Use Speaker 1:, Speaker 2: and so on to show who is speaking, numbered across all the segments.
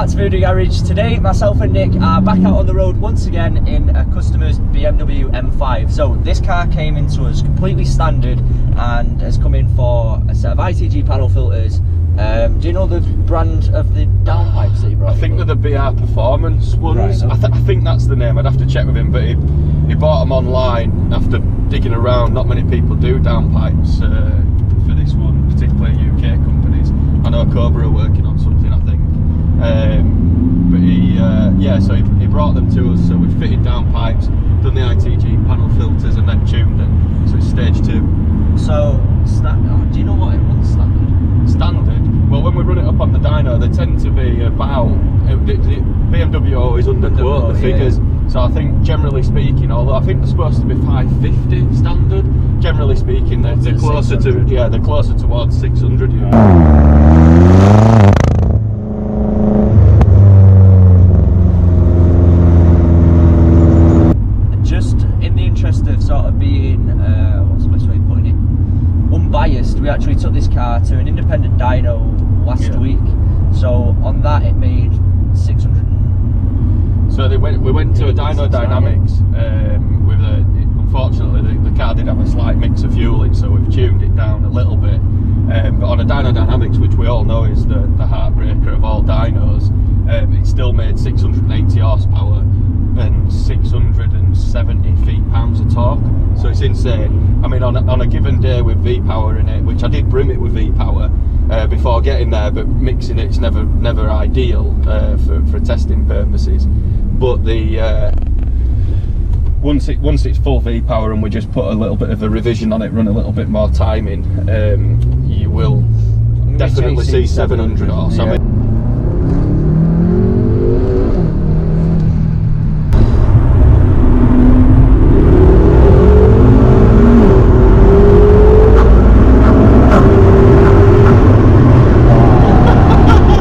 Speaker 1: back to VUDU Garage. Today myself and Nick are back out on the road once again in a customer's BMW M5. So this car came into us completely standard and has come in for a set of ITG panel filters. Do you know the brand of the downpipes that he brought?
Speaker 2: I think they're the BR Performance ones. Right, okay. I think that's the name. I'd have to check with him, but he bought them online after digging around. Not many people do downpipes for this one, particularly UK companies. I know Cobra are working on something, I think. But so he brought them to us. So we fitted downpipes, done the ITG panel filters, and then tuned it. So it's stage 2.
Speaker 1: So do you know what it runs standard?
Speaker 2: Standard. Well, when we run it up on the dyno, they tend to be about. BMW always underquote the figures. Yeah. So I think, generally speaking, although I think they're supposed to be 550 standard, generally speaking, they're closer to they're closer towards 600.
Speaker 1: Just in the interest of sort of being, what's the best way of putting it, unbiased, we actually took this car to an independent dyno last week. So on that it made 600.
Speaker 2: So we went to a Dyno Dynamics with unfortunately the car did have a slight mix of fueling, so we've tuned it down a little bit. But on a Dyno Dynamics, which we all know is the heartbreaker of all dynos, it still made 680 horsepower and 670 feet-pounds of torque. So it's insane. I mean, on a given day with V-power in it, which I did brim it with V-power before getting there, but mixing it's never ideal for testing purposes. But the once it's full V-power and we just put a little bit of a revision on it, run a little bit more time in, you will definitely see 700 horse. I mean,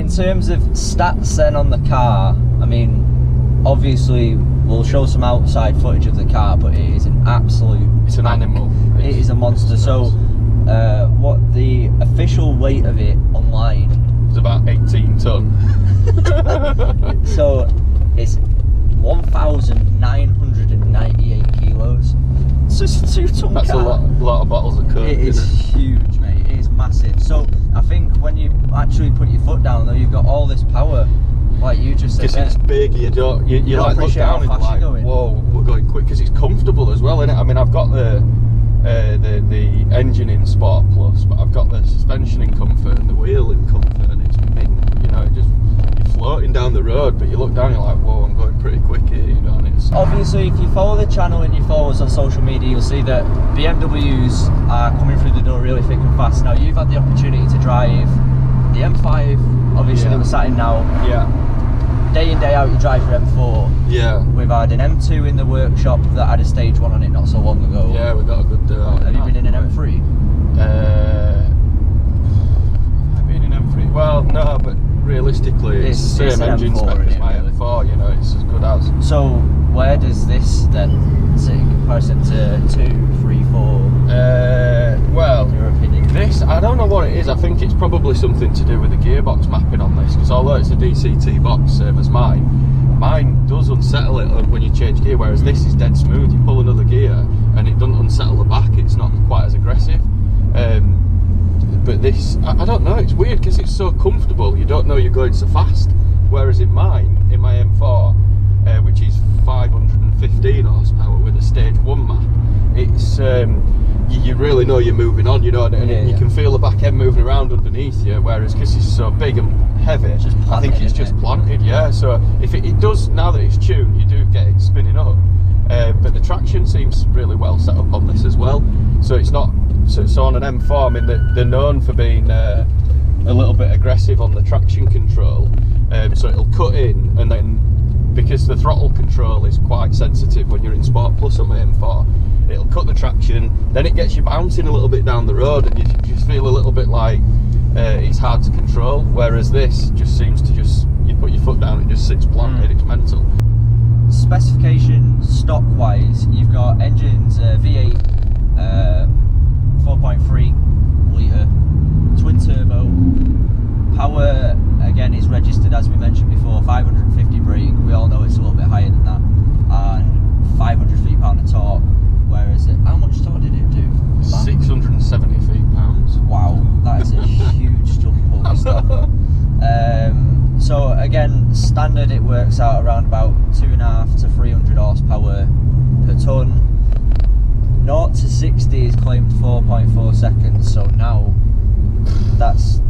Speaker 1: in terms of stats then on the car, I mean, obviously we'll show some outside footage of the car, but it is an absolute
Speaker 2: animal.
Speaker 1: It is a monster. So what the official weight of it online
Speaker 2: is about 18 ton.
Speaker 1: So it's 1,998 kilos. It's just a 2-ton
Speaker 2: That's
Speaker 1: car.
Speaker 2: a lot of bottles of Coke.
Speaker 1: It is huge, mate. It is massive. So I think when you actually put your foot down, though, you've got all this power, like you just said.
Speaker 2: Because it's big, you like look down and like, whoa, we're going quick. Because it's comfortable as well, innit? I mean, I've got the engine in Sport Plus, but I've got the suspension in comfort and the wheel in comfort, and it's mint. You know, you're floating down the road, but you look down, you're like, whoa, I'm going pretty quick here. You know, and it's
Speaker 1: obviously, if you follow the channel and you follow us on social media, you'll see that BMWs are coming through the door really thick and fast. Now, you've had the opportunity to drive the M5, obviously that we're sat in now.
Speaker 2: Yeah.
Speaker 1: Day in, day out, you drive your M4.
Speaker 2: Yeah.
Speaker 1: We've had an M2 in the workshop that had a stage 1 on it not so long ago.
Speaker 2: Yeah, we got a good
Speaker 1: have you been in an M3?
Speaker 2: I've been in M3. Well, no, but realistically, it's the same engine spec as my M4, you know, it's as good as.
Speaker 1: So, where does this then sit in comparison to 2, 3, 4?
Speaker 2: Well,
Speaker 1: in your opinion?
Speaker 2: This, I don't know what it is. I think it's probably something to do with the gearbox mapping on this, because although it's a DCT box, same as mine does unsettle it when you change gear, whereas this is dead smooth. You pull another gear and it doesn't unsettle the back, it's not quite as aggressive. But this, I don't know, it's weird because it's so comfortable, you don't know you're going so fast. Whereas in my M4, which is 515 horsepower with a stage 1 map, it's you really know you're moving on, you know, and you can feel the back end moving around underneath you, whereas because it's so big and heavy, I think it's just planted, yeah. So if it does, now that it's tuned, you do get it spinning up, but the traction seems really well set up on this as well. So it's not, so on an M4, I mean, they're known for being a little bit aggressive on the traction control, so it'll cut in, and then because the throttle control is quite sensitive when you're in Sport Plus on my M4, it'll cut the traction, then it gets you bouncing a little bit down the road, and you just feel a little bit like it's hard to control, whereas this just seems to you put your foot down, it just sits planted. It's mental.
Speaker 1: Specification stock wise, you've got engines V8, 4.3 litre, twin turbo, power again is registered as we mentioned before So again, standard it works out around about 2.5 to 300 horsepower per tonne. 0 to 60 is claimed 4.4 seconds, so now that's...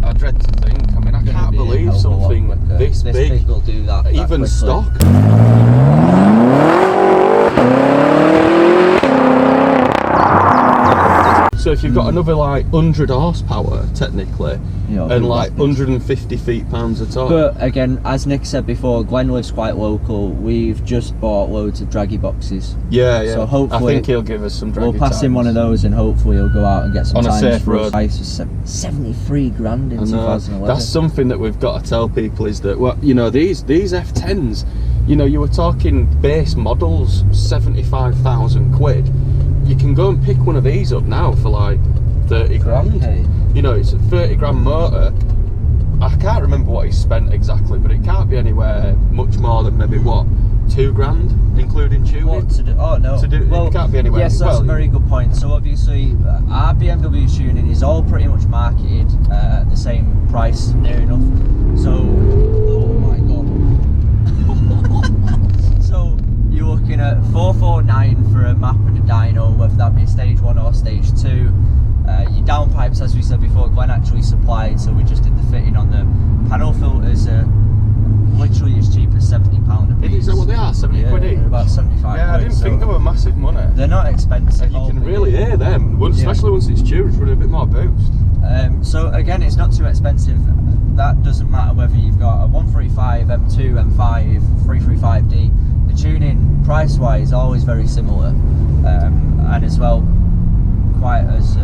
Speaker 2: I dread to think, I mean, I can't believe something this big
Speaker 1: will do that
Speaker 2: even
Speaker 1: quickly.
Speaker 2: stock. So if you've got another like 100 horsepower technically, and like 150 feet-pounds of torque.
Speaker 1: But again, as Nick said before, Glenn lives quite local. We've just bought loads of draggy boxes.
Speaker 2: Yeah, yeah.
Speaker 1: So hopefully
Speaker 2: I think he'll give us some draggy
Speaker 1: We'll pass him one of those, and hopefully he'll go out and get some
Speaker 2: on a safe road.
Speaker 1: Price was 73 grand in 2011.
Speaker 2: That's something that we've got to tell people, is that, well, you know, these F10s, you know, you were talking base models, 75,000 quid. You can go and pick one of these up now for like 30 grand.
Speaker 1: Okay.
Speaker 2: You know, it's a 30 grand motor. I can't remember what he spent exactly, but it can't be anywhere much more than maybe what, 2 grand, including tuning.
Speaker 1: What to do? Oh no.
Speaker 2: To do, well, it can't be anywhere.
Speaker 1: Yes, that's a very good point. So obviously, our BMW tuning is all pretty much marketed at the same price, near enough. So, oh my god. So you're looking at 449 for a map and a dyno, whether that be stage 1 or stage 2. Your downpipes, as we said before, Glenn actually supplied, so we just did the fitting on them. Panel filters are literally as cheap as £70 a piece.
Speaker 2: Is that what they are? 70 quid each?
Speaker 1: About 75
Speaker 2: Yeah,
Speaker 1: quid.
Speaker 2: I didn't think they were massive money.
Speaker 1: They're not expensive.
Speaker 2: And you can really hear them, especially once it's tuned, it's running a bit more boost.
Speaker 1: So again, it's not too expensive. That doesn't matter whether you've got a 135, M2, M5, 335D. The tuning, price-wise, is always very similar. And as well, quite as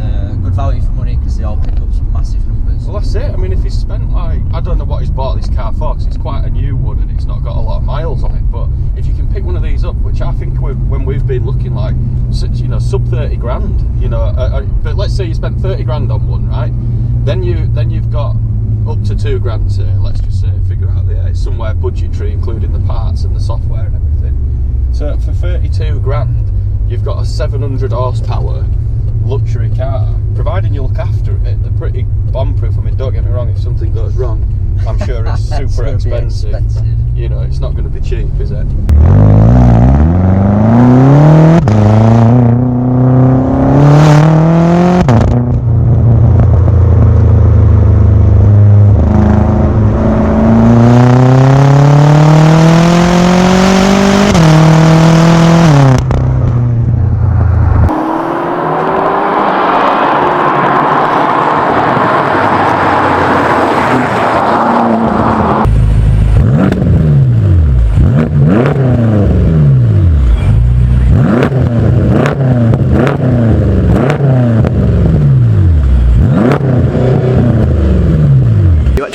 Speaker 1: good value for money, because they all pick up some massive numbers.
Speaker 2: Well, that's it. I mean, if he's spent like, I don't know what he's bought this car for, because it's quite a new one and it's not got a lot of miles on it, but if you can pick one of these up, which I think when we've been looking like, you know, sub 30 grand, you know, but let's say you spent 30 grand on one, right? Then you've got up to 2 grand to, let's just say, figure out it's somewhere budgetary, including the parts and the software and everything. So for 32 grand, you've got a 700 horsepower luxury car, providing you look after it. They're pretty bomb-proof. I mean, don't get me wrong, if something goes wrong, I'm sure it's super expensive. You know, it's not going to be cheap, is it?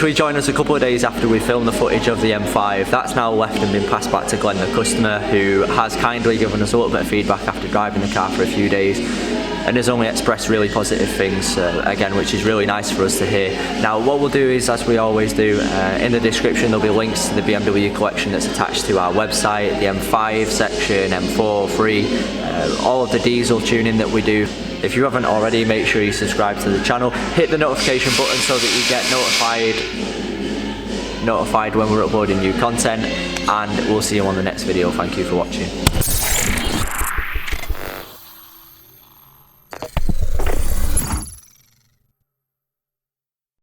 Speaker 1: We joined us a couple of days after we filmed the footage of the M5. That's now left and been passed back to Glenn, the customer, who has kindly given us a little bit of feedback after driving the car for a few days, and has only expressed really positive things, again, which is really nice for us to hear. Now, what we'll do is, as we always do, in the description there'll be links to the BMW collection that's attached to our website, the M5 section, M4, 3, all of the diesel tuning that we do. If you haven't already, make sure you subscribe to the channel, hit the notification button so that you get notified when we're uploading new content, and we'll see you on the next video. Thank you for watching.